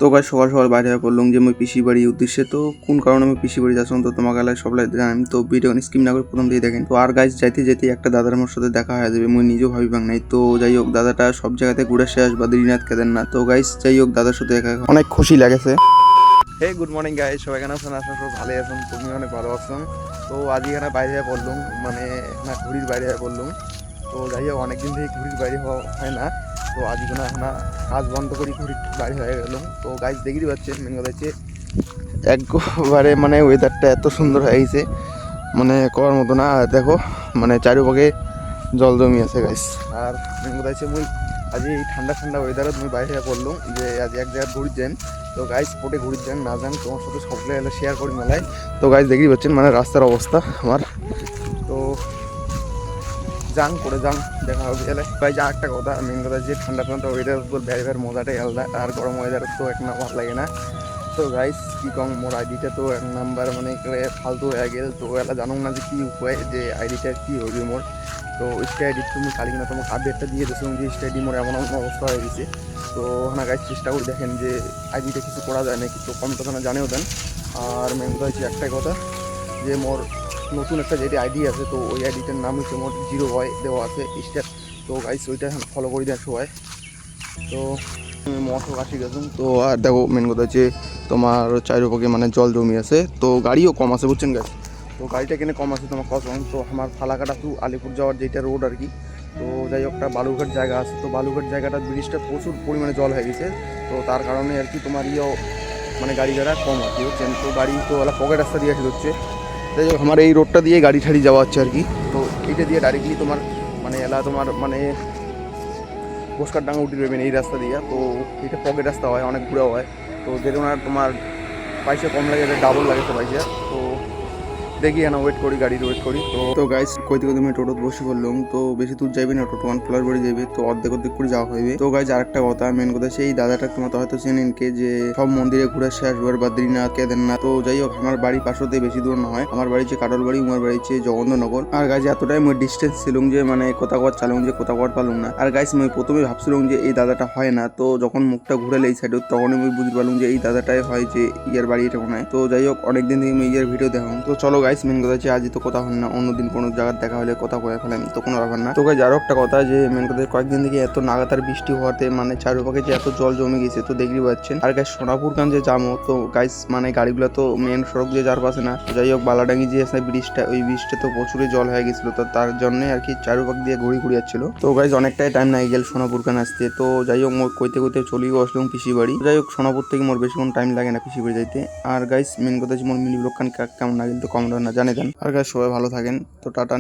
তো গাইস সকাল সকাল বাইরে হয়ে পড়লাম যে মই পিসি বাড়ির উদ্দেশ্যে। তো কোন কারণে আমি পিসি বাড়ি যাচ্ছিলাম তো তোমাকে সবাই জানাম। তো ভিডিও স্কিপ না করে প্রথম দিয়ে দেখেন। তো আর গাইস যাইতে যেতে একটা দাদার আমার সাথে দেখা হয়ে যাবে, মই নিজেও ভাবি ভাঙ নাই। তো যাই হোক দাদাটা সব জায়গাতে ঘুরে শেষ বদ্রীনাথ কেদারনাথ। তো গাইস যাই হোক দাদার সাথে দেখা অনেক খুশি লাগেছে। হে গুড মর্নিং গাইস, সবাই কেন আছেন? আশা করি ভালোই আছেন, তুমি অনেক ভালো আছেন। তো আজ এখানে বাইরে হয়ে পড়লাম, মানে না ঘুরির বাইরে হয়ে পড়লাম। তো যাই হোক অনেকদিন থেকে ঘুরির বাইরে হওয়া হয় না। তো আজ কোনো এখন কাজ বন্ধ করি ঘুরি বাইরে হয়ে গেলাম। তো গাইস দেখতেই পাচ্ছেন মেন কথা হচ্ছে একবারে মানে ওয়েদারটা এত সুন্দর হয়ে গেছে, মানে করার মতো না। দেখো মানে চারিপাশে জল জমি আছে গাইস। আর মেন কথা হচ্ছে মুই আজ এই ঠান্ডা ঠান্ডা ওয়েদারে তুমি বাইরে হয়ে পড়লাম যে আজ এক জায়গায় ঘুরি যান। তো গাইস স্পটে ঘুরি যান না যান তোমার সাথে সবগুলো এলে শেয়ার করি মেলায়। তো গাইস দেখতেই পাচ্ছেন মানে রাস্তার অবস্থা আমার। তো যান করে যান দেখা হবে এলে ভাই। যা একটা কথা মেন কথা যে ঠান্ডা ঠান্ডা ওয়েদার বের মজাটাই আলাদা, আর গরম ওয়েদার তো এক নাম্বার লাগে না। তো গাইস কি কম মোর আইডিটা তো এক নাম্বার মানে ফালতু হয়ে গেল। তো এলা জানো না যে কী উপায় যে আইডিটা কী হইবে মোর। তো স্টে আইডি তুমি কালি না তোমাকে আপডেটটা দিয়ে দিয়েছিলাম যে স্টে আইডি মোর এমন এমন অবস্থা হয়ে গেছে। তো হ্যাঁ গাইস চেষ্টা করে দেখেন যে আইডিটা কিছু করা যায় না, কিছু কম কথা না জানেও দেন। আর মেন কথা হচ্ছে একটাই কথা যে মোর নতুন একটা যেটি আইডি আছে, তো ওই আইডিটার নাম হচ্ছে মোট 0 বয় দেওয়া আছে স্টেপ। তো গাইস ওইটা ফলো করে দেন সবাই। তো মশো কাশি গেছুন। তো আর দেখো মেন কথা হচ্ছে তোমার চারিপাশে মানে জল জমি আছে, তো গাড়িও কম আছে বুঝছেন গাছ। তো গাড়িটা কিনে কম আছে তোমার কখন। তো আমার ফালাকাটা টু আলিপুর যাওয়ার যেটা রোড আর কি। তো যাই হোক একটা বালুঘাট জায়গা আছে, তো বালুঘাট জায়গাটা ব্রিজটা প্রচুর পরিমাণে জল হয়ে গেছে। তো তার কারণে আর কি তোমার মানে গাড়ি ঘোড়া কম আর কি বুঝছেন। তো গাড়ি তো ওলা পকেট রাস্তা দিয়ে আসে হচ্ছে। যাই হোক আমার এই রোডটা দিয়ে গাড়ি ঠাড়ি যাওয়া হচ্ছে আর কি। তো এইটা দিয়ে ডাইরেক্টলি তোমার মানে এলা তোমার মানে পোস্টকার ডাঙ্গা উঠে দেবেন এই রাস্তা দিয়ে। তো এটা পকেট রাস্তা হয়, অনেক ঘুরা হয়। তো যেরকম তোমার পয়সা কম লাগে ডাবল লাগে তো পয়সা। তো দেখি না ওয়েট করি গাড়ির ওয়েট করি। তো গাইস কইতে কইতে আমি টোটোতে বসে পড়লাম। তো বেশি দূর যাইবে না, টোটো ফ্লার বাড়ি যাবে। তো অর্ধেক অর্ধেক করে যাওয়া হইবে। তো গাইস আরেকটা কথা মেন কথা সেই দাদাটা তোমার তো হয়তো চেনেন কে, যে সব মন্দিরে ঘুরে শেষ বার বদ্রীনাথ কেদারনাথ। তো যাই হোক আমার বাড়ি পাশতে বেশি দূর নয়, আমার বাড়ি হচ্ছে কাটল বাড়ি, উমার বাড়ি হচ্ছে জগন্নাথনগর। আর গাইস এতটাই মই ডিস্টেন্স ছিলাম যে মানে কোথাও চালাম যে কোথাও পারলাম না। আর গাইস মই প্রথমে ভাবছিলাম যে এই দাদাটা হয় না। তো যখন মুখটা ঘুরালে এই সাইডে তখনই আমি বুঝতে পারলাম যে এই দাদাটাই হয়, যে ইয়ার বাড়ি এটা মনে হয়। তো যাই হোক অনেকদিন থেকে আমি ইয়ার ভিডিও দেখাম। তো চলো গাইস মেন কথা হচ্ছে আজ তো কথা হয় না, অন্যদিন কোনো জায়গায় দেখা হলে কথা কয়ে ফেলাম, তো কোনো ব্যাপার না। তো গাইস আরো একটা কথা যে মেন কথা কয়েকদিন থেকে এত নাগাতার বৃষ্টি হওয়াতে মানে চারপাশে যে এত জল জমে গেছে তো দেখতে পাচ্ছেন। আর গাইস সোনাপুরগান যে যাবো তো গাইস মানে গাড়িগুলো তো মেন সড়ক দিয়ে যার পাশে না। যাই হোক বালাডাঙ্গি যে আছে ব্রিজটা, ওই ব্রিজটা তো প্রচুরই জল হয়ে গেছিল। তো তার জন্য আর কি চারপাশ দিয়ে ঘুরে যাচ্ছিল। তো গাইস অনেকটাই টাইম লাগে গেল সোনাপুরগান আসতে। তো যাই হোক মোর কইতে কইতে চলেও আসলাম পিসি বাড়ি। যাই হোক সোনাপুর থেকে মোর বেশিক্ষণ টাইম লাগে না পিসি বাড়ি যাইতে। আর গাইস মেন কথা হচ্ছে মোর মিনি ব্লগ কেমন লাগে তো কমেন্ট না জানিয়ে দেন। আর গাইস সবাই ভালো থাকেন। তো টাটা।